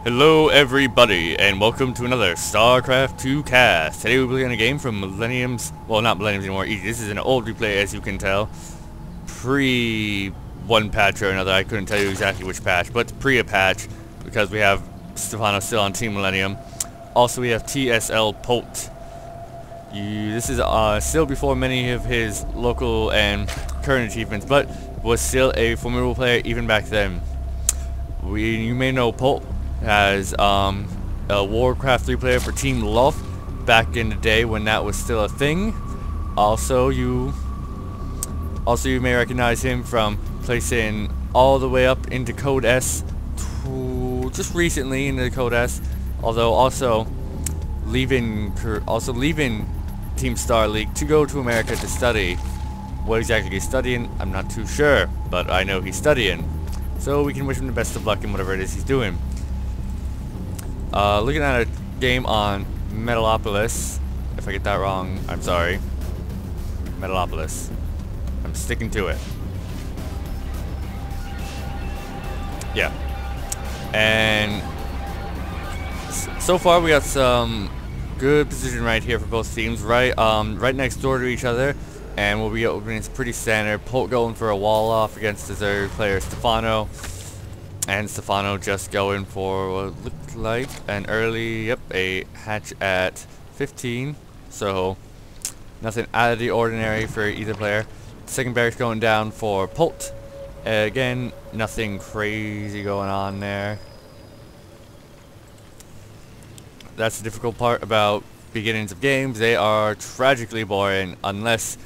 Hello everybody, and welcome to another StarCraft 2 cast. Today we'll be playing a game from Millennium's, well, not Millennium's anymore, EG. This is an old replay, as you can tell. Pre one patch or another, I couldn't tell you exactly which patch, but pre a patch, because we have Stephano still on Team Millennium. Also we have TSL Polt. This is still before many of his local and current achievements, but was still a formidable player even back then. You may know Polt as a Warcraft 3 player for Team Love back in the day when that was still a thing. Also you may recognize him from placing all the way up into Code S just recently into Code S, although also leaving Team Star League to go to America to study. What exactly he's studying, I'm not too sure, but I know he's studying. So we can wish him the best of luck in whatever it is he's doing. Looking at a game on Metalopolis. If I get that wrong, I'm sorry. Metalopolis. I'm sticking to it. Yeah. And so far we got some good position right here for both teams. Right next door to each other. And we'll be opening, it's pretty standard. Polt going for a wall off against his other player Stephano. And Stephano just going for what looked like an early, a hatch at 15. So nothing out of the ordinary for either player. Second barracks going down for Polt. Again, nothing crazy going on there. That's the difficult part about beginnings of games. They are tragically boring unless,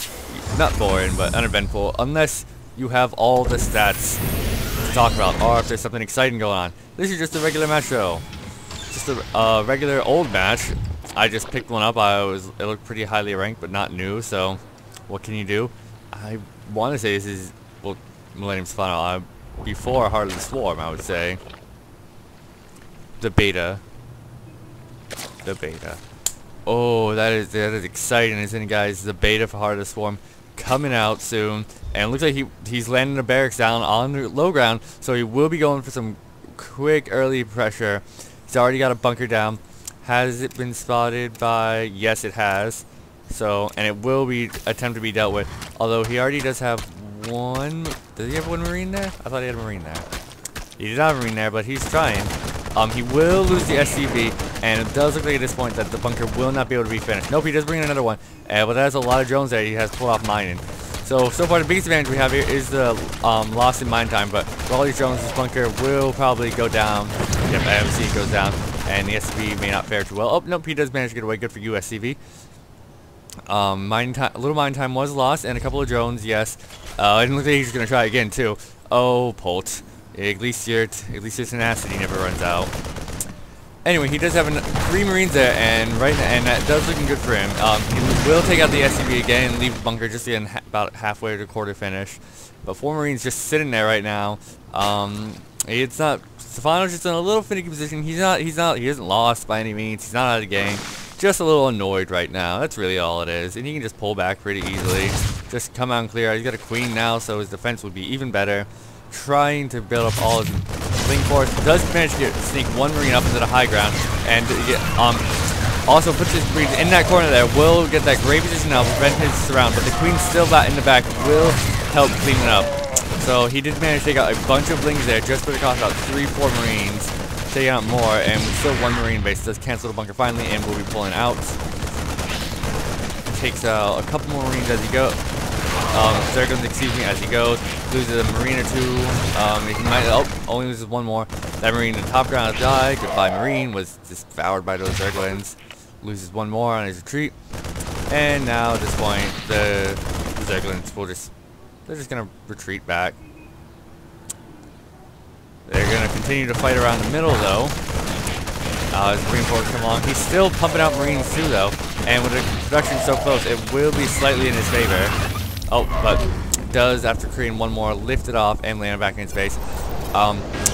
not boring, but uneventful, unless you have all the stats to talk about, or if there's something exciting going on. This is just a regular match though. Just a regular old match. I just picked one up. It looked pretty highly ranked, but not new, so what can you do? I want to say this is, well, Millennium's final. Before Heart of the Swarm, I would say. The beta. The beta. Oh, that is exciting, isn't it, guys? The beta for Heart of the Swarm coming out soon, and it looks like he's landing the barracks down on the low ground, so he will be going for some quick early pressure. He's already got a bunker down. Has it been spotted by? Yes, it has. So, and it will be attempted to be dealt with. Although he already does have one. Does he have one Marine there? I thought he had a Marine there. He did not have a Marine there, but he's trying. He will lose the SCV, and it does look like at this point that the bunker will not be able to be finished. Nope, he does bring in another one, but that has a lot of drones there. He has pulled off mining. So far the biggest advantage we have here is the loss in mine time, but with all these drones, this bunker will probably go down. Yep, AMC goes down, and the SCV may not fare too well. Oh, nope, he does manage to get away. Good for you, SCV. A little mine time was lost, and a couple of drones, yes. I didn't look like he's going to try again, too. Oh, Polt. At least your tenacity never runs out. Anyway, he does have 3 Marines there, and that does looking good for him. He will take out the SCV again and leave the bunker just again about halfway to quarter finish. But 4 Marines just sitting there right now. It's not. Stephano's just in a little finicky position. He isn't lost by any means. He's not out of the game. Just a little annoyed right now. That's really all it is, and he can just pull back pretty easily. Just come out and clear. He's got a queen now, so his defense would be even better. Trying to build up all his link force, does manage to sneak 1 Marine up into the high ground, and also puts his Marines in that corner there. Will get that great position now, prevent his surround, but the queen's still in the back, will help clean it up. So he did manage to take out a bunch of blings there, just for the cost of about 3-4 Marines. Taking out more, and with still 1 Marine base, does cancel the bunker finally, and will be pulling out. Takes out a couple more Marines as he goes. Zerglings, excuse me, as he goes. Loses a Marine or 2. He might, only loses 1 more. That Marine in the top ground died. Goodbye, Marine. Was just devoured by those Zerglings. Loses 1 more on his retreat. And now at this point, the Zerglings will they're just gonna retreat back. They're gonna continue to fight around the middle though. As Marine Force come along. He's still pumping out Marines too though. And with the production so close, it will be slightly in his favor. Oh, but does, after creating 1 more, lift it off and land it back in his base.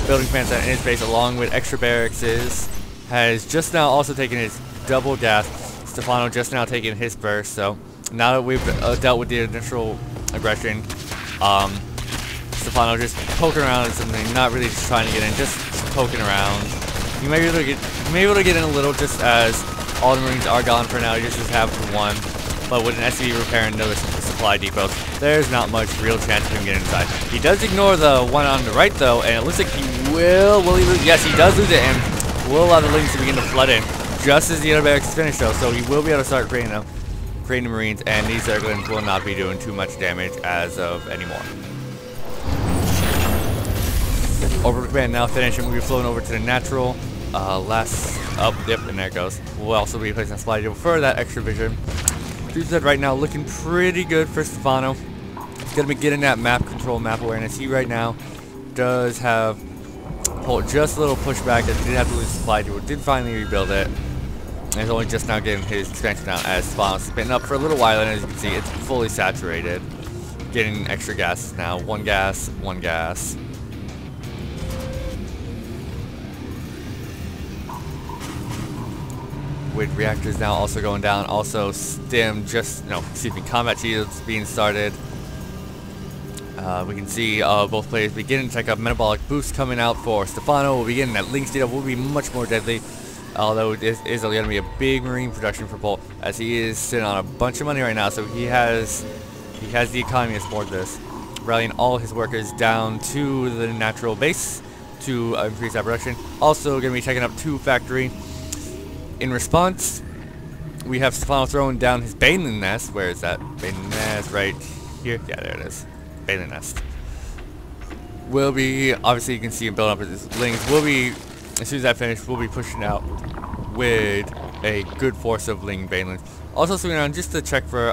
Building command center in his base along with extra barracks has just now also taken his double gas. Stephano just now taking his burst. So now that we've dealt with the initial aggression, Stephano just poking around at something, not really just trying to get in, just poking around. You may be able to get in a little just as all the Marines are gone for now. You just have one. But with an SCV repair and no supply depots, there's not much real chance of him getting inside. He does ignore the one on the right though, and it looks like he will he lose? Yes, he does lose it, and will allow the Lings to begin to flood in just as the other barracks is finished though. So he will be able to start creating the Marines, and these Zerglings will not be doing too much damage as of anymore. Over command now finished, and we'll be flowing over to the natural. Yep, and there it goes. We'll also be placing a supply depot for that extra vision. Dude right now looking pretty good for Stephano. He's going to be getting that map control, map awareness. He right now does have Polt just a little pushback as he did have to lose supply depot. Did finally rebuild it. And he's only just now getting his expansion out as Stephano's been up for a little while, and as you can see, it's fully saturated. Getting extra gases now. One gas, one gas. With reactors now also going down, also combat shields being started. We can see both players beginning to check up metabolic boost coming out for Stephano. We'll be getting that Link speed up, will be much more deadly. Although it is going to be a big Marine production for Polt, as he is sitting on a bunch of money right now, so he has the economy to support this. Rallying all his workers down to the natural base to increase that production. Also going to be checking up 2 factory. In response, we have Stephano throwing down his Baneling nest. Where is that? Baneling nest right here. Yeah, there it is. Baneling nest. Will be, obviously you can see him build up his Lings. Will be, as soon as that finishes, we'll be pushing out with a good force of Ling Banelings. Also swinging around just to check for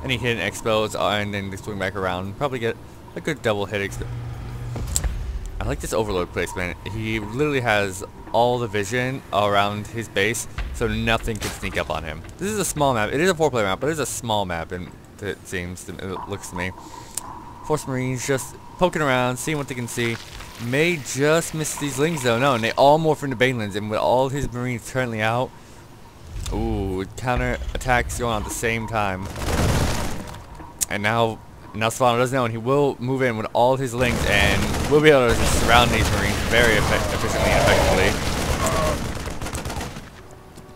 any hidden expos, and then swing back around. Probably get a good double hit expo. I like this overload placement. He literally has all the vision around his base, so nothing can sneak up on him. This is a small map. It is a 4-player map, but it is a small map, and it looks to me. Force Marines just poking around, seeing what they can see. May just miss these Lings though. No, and they all morph into Banelings, and with all his Marines currently out, ooh, counter attacks going on at the same time. And now Stephano doesn't know, and he will move in with all his Lings, and will be able to just surround these Marines very efficiently and effectively.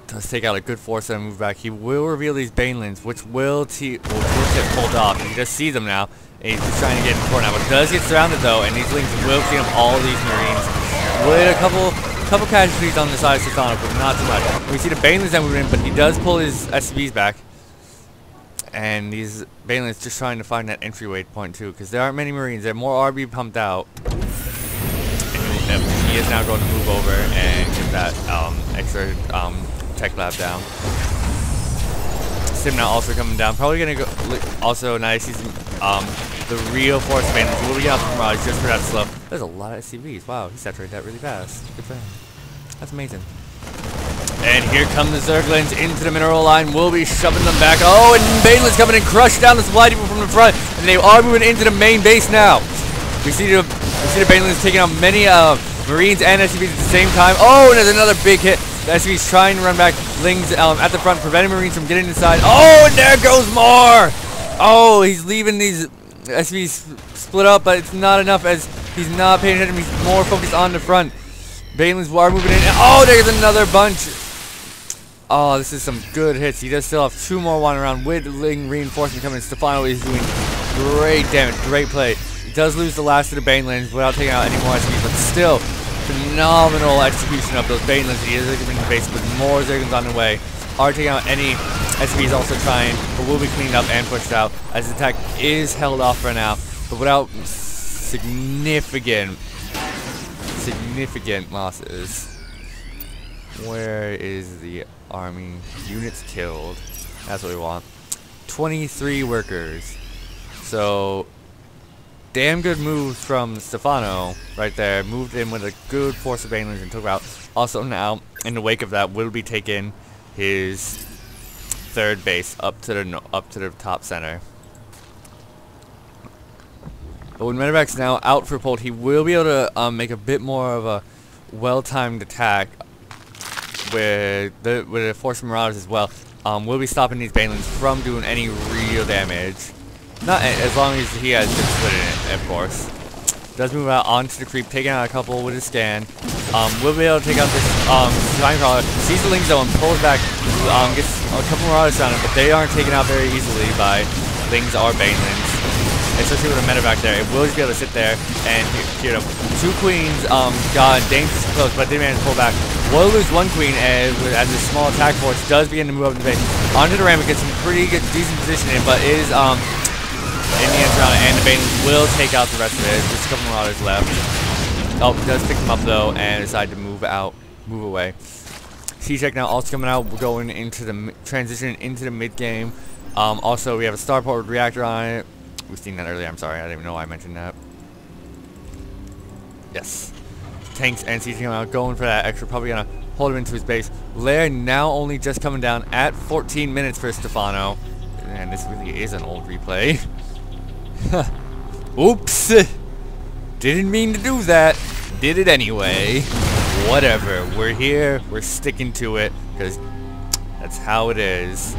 Does take out a good force and move back. He will reveal these Banelings, which will tip Polt off. You just see them now, and he's just trying to get in the corner now, but does get surrounded though, and these Lings will clean up all these Marines. With a couple casualties on the side of Stephano, but not too much. We see the Banelings that move in, but he does pull his SCVs back. And these Banelings just trying to find that entryway point too, because there aren't many Marines. There are more RB pumped out. And he is now going to move over and get that extra tech lab down. Sim now also coming down. Probably gonna go. Also, now he sees the real force Banelings. Will be out from Mirage just for that slow. There's a lot of SCVs. Wow, he saturated that really fast. Good for him. That's amazing. And here come the Zerglings into the mineral line. We'll be shoving them back. Oh, and Banelings coming and crush down the supply depot from the front. And they are moving into the main base now. We see the Banelings taking out many Marines and SCVs at the same time. Oh, and there's another big hit. The SCV's trying to run back. Lings at the front, preventing Marines from getting inside. Oh, and there goes more. Oh, he's leaving these SCVs split up, but it's not enough as he's not paying attention. He's more focused on the front. Banelings are moving in. Oh, there's another bunch. Oh, this is some good hits. He does still have 2 more wandering around with Ling reinforcement coming. Stephano is doing great damage, great play. He does lose the last of the Banelings without taking out any more SCVs, but still phenomenal execution of those Banelings. He is in the base with more Zerglings on the way. Are taking out any SCVs also trying, but will be cleaned up and pushed out as the attack is held off for now, but without significant losses. Where is the army? Units killed. That's what we want. 23 workers. So, damn good moves from Stephano right there. Moved in with a good force of Banelings and took out. Also now, in the wake of that, will be taking his 3rd base up to the top center. But with Medevac's now out for Polt, he will be able to make a bit more of a well-timed attack with the force from Marauders as well. We'll be stopping these Banelings from doing any real damage. Not as long as he has good split in it, of course. Does move out onto the creep, taking out a couple with his scan. will be able to take out this Divine Crawler. Sees the Lings though and pulls back. Gets a couple Marauders on it, but they aren't taken out very easily by Lings or Banelings. Especially with a meta back there. It will just be able to sit there and hear them. 2 Queens got dangerously close, but they managed to pull back. Will lose 1 Queen as a small attack force does begin to move up in the base. Onto the Ramp, gets some pretty good, decent positioning, but is in the end round, and the Banelings will take out the rest of it. Just a couple Marauders left. Oh, does pick them up though, and decide to move away. C-Check now also coming out. We're going into the transition into the mid game. Also, we have a starport reactor on it. We've seen that earlier. I'm sorry, I didn't even know why I mentioned that. Yes. Tanks and C-Check coming out, going for that extra. Probably gonna hold him into his base. Lair now only just coming down at 14 minutes for Stephano. And this really is an old replay. Oops. Didn't mean to do that. Did it anyway. Whatever. We're here. We're sticking to it because that's how it is.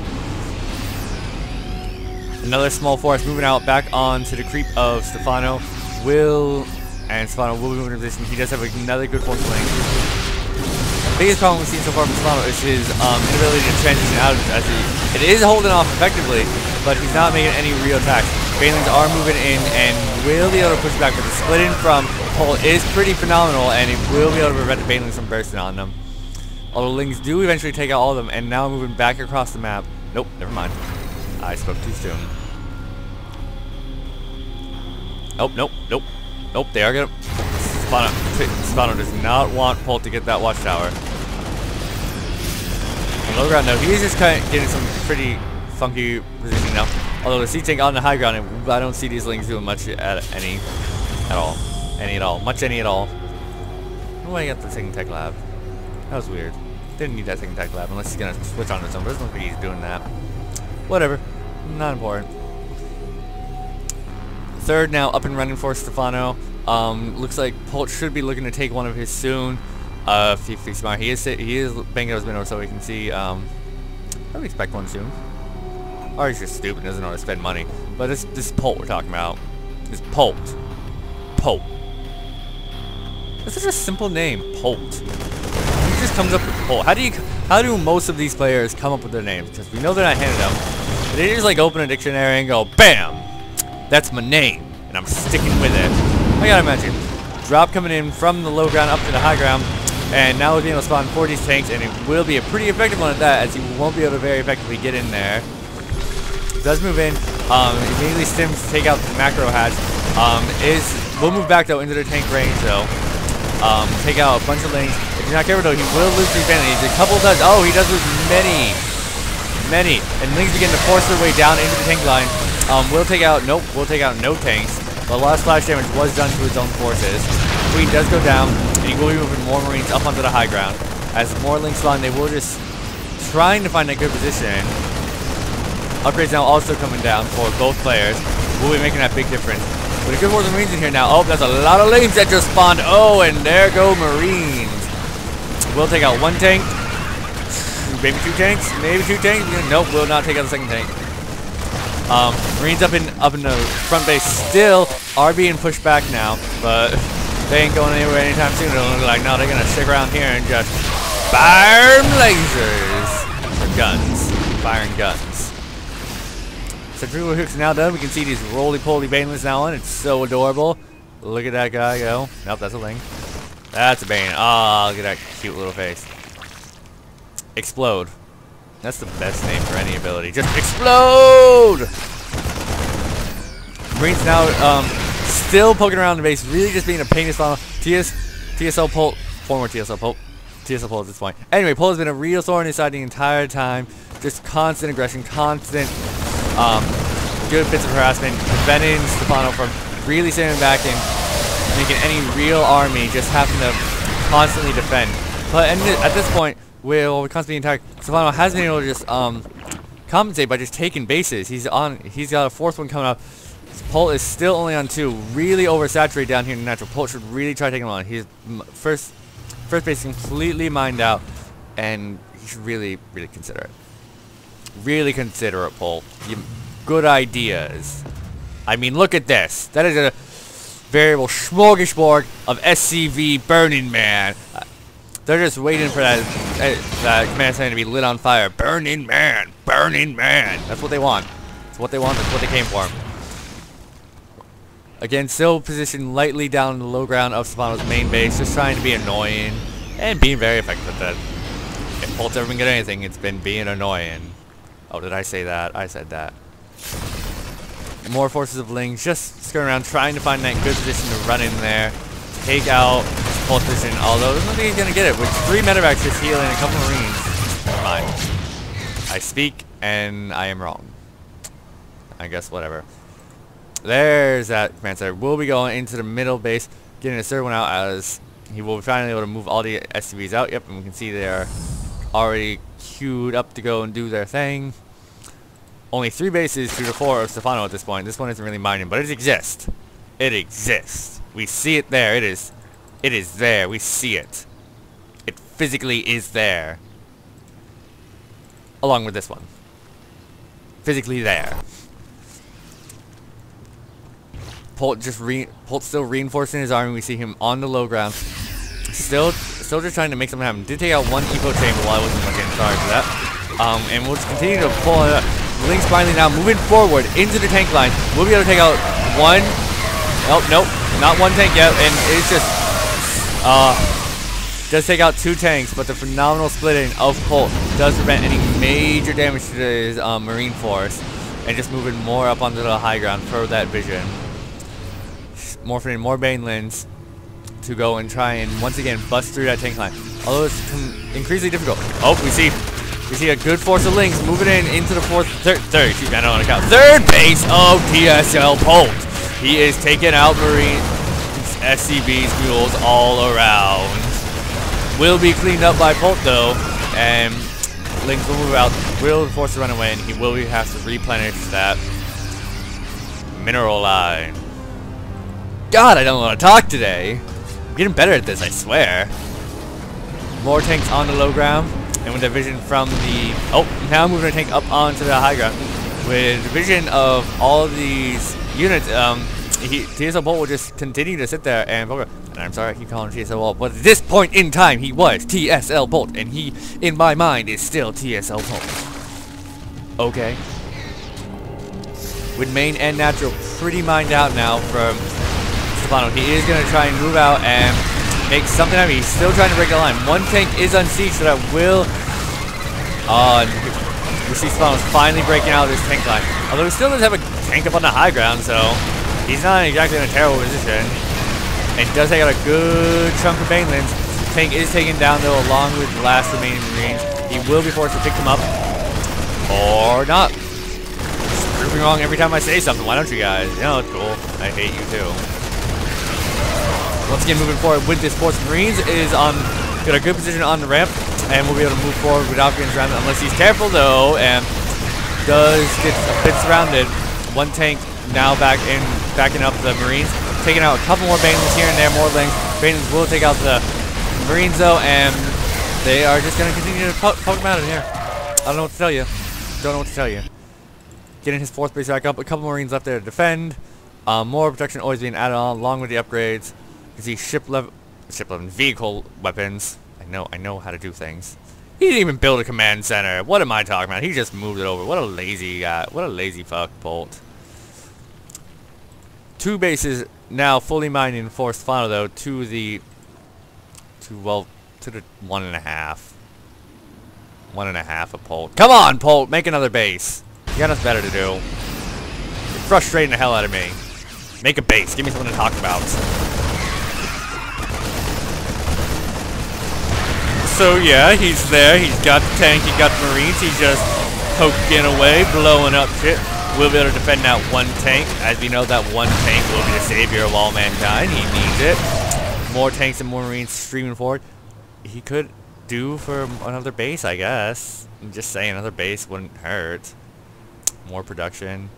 Another small force moving out back onto the creep of Stephano. Stephano will be moving in position. He does have another good force link. The biggest problem we've seen so far from Stephano is his inability to transition out of it. It is holding off effectively, but he's not making any real attacks. Banelings are moving in and will be able to push back, but the splitting from Polt is pretty phenomenal, and it will be able to prevent the Banelings from bursting on them. Although Lings do eventually take out all of them, and now moving back across the map. Nope, never mind. I spoke too soon. Oh, nope, nope. Nope, they are gonna... Stephano does not want Polt to get that watchtower. On low ground, though, he's just kind of getting some pretty funky positioning now. Although the C-Tank on the high ground, I don't see these Lings doing much any at all. Much any at all. Oh, I got the second tech lab. That was weird. Didn't need that second tech lab unless he's gonna switch on his own, but it doesn't look like he's doing that. Whatever. Not important. Third now up and running for Stephano. Looks like Polt should be looking to take one of his soon. If he's smart. He is banging out his window so we can see. I would expect one soon. Or he's just stupid and doesn't know how to spend money. But this is Polt we're talking about. It's Polt. Polt. That's such a simple name, Polt. He just comes up with Polt. How do most of these players come up with their names? Because we know they're not handed them. They just like open a dictionary and go, BAM! That's my name, and I'm sticking with it. I gotta imagine. Drop coming in from the low ground up to the high ground, and now we're being able to spawn 4 of these tanks, and it will be a pretty effective one at that, as you won't be able to very effectively get in there. It does move in. Immediately stims to take out the macro hatch. We'll move back though into the tank range though. Take out a bunch of Lings. If you're not careful though, he will lose 3 Banelings. A couple does. Oh, he does lose many. And Lings begin to force their way down into the tank line. We'll take out no tanks. But a lot of splash damage was done to his own forces. Queen does go down, and he will be moving more Marines up onto the high ground. As more Lings spawn, they will just trying to find a good position. Upgrades now also coming down for both players. We'll be making that big difference. But a good force of Marines in here now. Oh, that's a lot of Lings that just spawned. Oh, and there go Marines. We'll take out 1 tank. Maybe 2 tanks. Maybe 2 tanks. Nope, will not take out the second tank. Marines up in the front base still are being pushed back now, but they ain't going anywhere anytime soon. It'll look like no, they're gonna stick around here and just fire lasers or guns, firing guns. So Drew Hook's now done. We can see these roly-poly Banelings now on. It's so adorable. Look at that guy go. Nope, that's a Ling. That's a Bane. Ah, look at that cute little face. Explode. That's the best name for any ability. Just explode! Marines now still poking around the base, really just being a pain to spawn. TSL Polt, former TSL Polt. TSL Polt at this point. Anyway, Polt has been a real thorn inside the entire time. Just constant aggression, constant good bits of harassment, preventing Stephano from really standing back and making any real army just having to constantly defend. But at this point, we're constantly attacked. Stephano has been able to just compensate by just taking bases. He's got a 4th one coming up. Polt is still only on 2. Really oversaturated down here in the natural. Polt should really try taking him on. His first base completely mined out, and he should really consider it. Really consider it, Polt. Good ideas. I mean, look at this. That is variable smorgasbord of SCV Burning Man. They're just waiting for that command center to be lit on fire. Burning Man, Burning Man. That's what they want. That's what they want. That's what they came for. Again, still positioned lightly down the low ground of Stephano's main base, just trying to be annoying and being very effective at that. If Polt's ever been good at anything, it's been being annoying. Oh, did I say that? I said that. More forces of Lings just skirting around, trying to find that good position to run in there, take out Polt's position. Although there's nothing he's gonna get it with 3 medevacs just healing a couple Marines. Never mind. I speak and I am wrong. I guess whatever. There's that command center. We'll be going into the middle base, getting a third one out as he will be finally able to move all the SCVs out. Yep, and we can see they're already queued up to go and do their thing. Only 3 bases to the 4 of Stephano at this point. This one isn't really mining, but it exists. It exists. We see it there. It is there. We see it. It physically is there. Along with this one. Physically there. Polt still reinforcing his army. We see him on the low ground. Still just trying to make something happen. Did take out 1 evo chamber while I wasn't looking. Sorry for that. And we'll just continue to pull it up. Lings finally now moving forward into the tank line. We'll be able to take out 1. Oh, nope. Not 1 tank yet. And it's just does take out 2 tanks, but the phenomenal splitting of Polt does prevent any major damage to his Marine force. And just moving more up onto the high ground for that vision. Morphing more Banelins to go and try and once again bust through that tank line. Although it's increasingly difficult. Oh, we see a good force of Lings moving into the third, excuse me, I don't want to count. 3rd base of TSL Polt. He is taking out Marine SCV's mules all around. Will be cleaned up by Polt though, and Lings will move out, will force to run away, and he will have to replenish that mineral line. God, I don't want to talk today. I'm getting better at this, I swear. More tanks on the low ground. And with the vision from the... Oh, now moving a tank up onto the high ground. With the vision of all of these units, TSL Polt will just continue to sit there and... And I'm sorry I keep calling him TSL Polt, but at this point in time, he was TSL Polt. And he, in my mind, is still TSL Polt. Okay. With main and natural pretty mined out now from... Stephano. He is going to try and move out and make something happen. He's still trying to break the line. 1 tank is unsieged, so that will... we see Stephano's finally breaking out of this tank line. Although he still does have a tank up on the high ground, so he's not exactly in a terrible position. And does take out a good chunk of Banelins. Tank is taken down, though, along with the last remaining Marines. He will be forced to pick them up. Or not. Just proving wrong every time I say something. Why don't you guys? You know, it's cool. I hate you, too. Once again, moving forward with this force of Marines is got a good position on the ramp, and we'll be able to move forward without getting surrounded unless he's careful though, and does get a bit surrounded. 1 tank now backing up the Marines, taking out a couple more Banelins here and there, more Lings. Banelins will take out the Marines though, and they are just going to continue to poke them out in here. I don't know what to tell you. Don't know what to tell you. Getting his 4th base back up, a couple Marines left there to defend. More protection always being added on along with the upgrades. You see ship level vehicle weapons. I know how to do things. He didn't even build a command center. What am I talking about? He just moved it over. What a lazy guy. What a lazy fuck, Polt. 2 bases now fully mining for Stephano though to the 1.5. 1.5 of Polt. Come on, Polt, make another base. You got nothing better to do. You're frustrating the hell out of me. Make a base. Give me something to talk about. So yeah, he's there. He's got the tank. He got the Marines. He's just poking away, blowing up shit. We'll be able to defend that 1 tank. As we know, that 1 tank will be the savior of all mankind. He needs it. More tanks and more Marines streaming forward. He could do for another base, I guess. I'm just saying, another base wouldn't hurt. More production.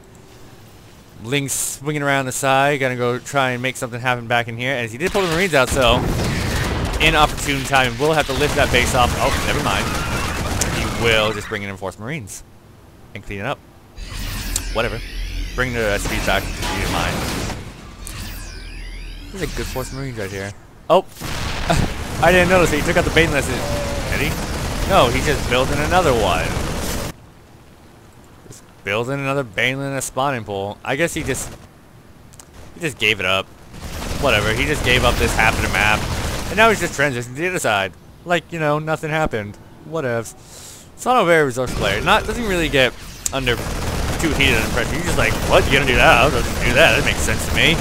Lings swinging around the side. Gonna go try and make something happen back in here. As he did pull the Marines out, so inopportune time. We'll have to lift that base off. Oh, never mind. He will just bring in Enforced Marines and clean it up. Whatever. Bring the speed back. If you don't mind. There's a good force marines right here. Oh! I didn't notice he took out the Baneless. Did he? No, he's just building another one. Just building another Baneless spawning pool. I guess he just gave it up. Whatever, he just gave up this half of the map. And now he's just transitioned to the other side. Like, you know, nothing happened. Whatevs. It's not a very resourceful player. Doesn't really get under too heated under pressure. You're just like, what? You gonna do that? I don't do that. That makes sense to me.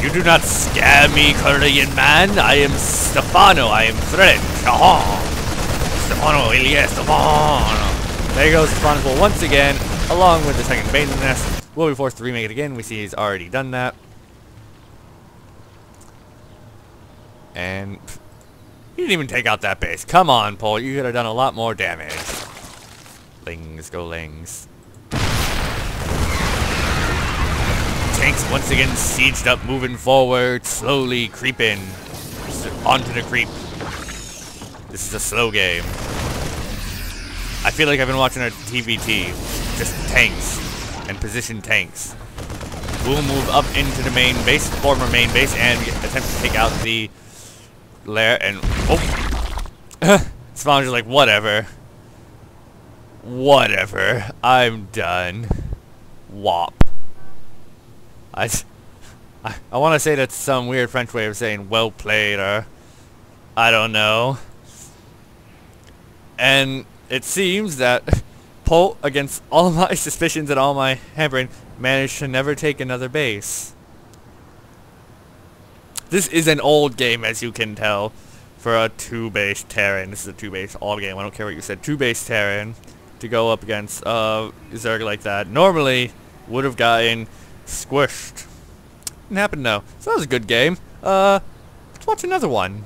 You do not scare me, Korean man. I am Stephano. I am French. Stephano, EG.Stephano. There goes Stephano once again, along with the second Bane Nest. Will be forced to remake it again. We see he's already done that. And he didn't even take out that base. Come on, Polt. You could have done a lot more damage. Lings, go Lings. Tanks once again sieged up, moving forward, slowly creeping onto the creep. This is a slow game. I feel like I've been watching a TVT. Just tanks and position tanks. We'll move up into the main base, former main base, and attempt to take out the lair. And oh, Spawn's like, whatever. Whatever. I'm done. Wop. I want to say that's some weird French way of saying well played, or I don't know. And it seems that Polt, against all my suspicions and all my hampering, managed to never take another base. This is an old game, as you can tell, for a 2-base Terran. This is a 2-base all game. I don't care what you said. 2-base Terran to go up against Zerg like that. Normally would have gotten squished. Didn't happen though. So that was a good game. Let's watch another one.